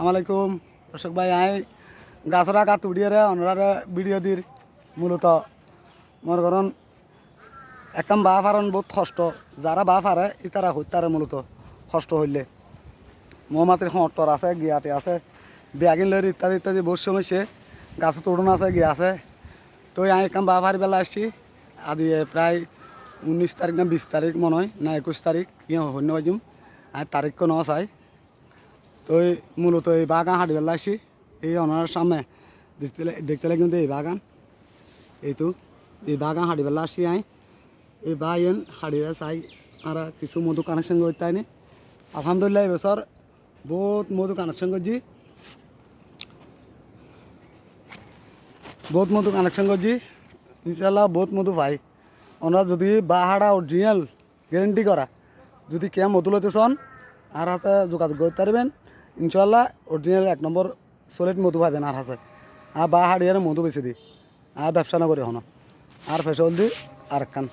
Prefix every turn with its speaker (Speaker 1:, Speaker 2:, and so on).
Speaker 1: আলাইকুম দর্শক ভাই আই গাছরা কাত উড়িয়ে অনারা ভিডিও দির মূলত মনে করেন একদম বা ফারণ বহুত কষ্ট যারা বা ফারে ইতারা হইতারে মূলত কষ্ট হইলে মৌমাছির হটর আছে গিয়াতে আছে ব্যাগিন লরি ইত্যাদি ইত্যাদি বহুত সমস্যা গাছে তরুণ আছে গিয়া আছে তো আমি একদম বা ফারি বেলা আসছি আদি প্রায় 19 তারিখ না 20 তারিখ মনে হয় না 21 তারিখ ইয়ে হন্য বাজুম আর তারিখ ন চাই তো মূলত এই বাগান হাঁটি বেলা আসছি এই ওনার সামনে দেখতে কিন্তু এই বাগান এই তো এই বাগান হাঁটি বেলা আসছি আই এই বাগান হাঁড়িরা চাই আর কিছু মধু কানেকশন করতে আইনি আলহামদুলিল্লাহ এবছর বহুত মধু কানেকশন করছি ইনশাল্লাহ বহুত মধু পাই ওনারা যদি বাহাড়া অরিজিনাল গ্যারেন্টি করা যদি কে মধু লইতে চান আর হাতে যোগাযোগ করতে পারবেন ইনশাল্লাহ অরিজিনাল 1 নম্বর সলিড মধু পাবেন আর হাতে আর বাহাড়িয়ার মধু বেশি দিই আর ব্যবসা না করে হন আর ফেসল দিই আর কান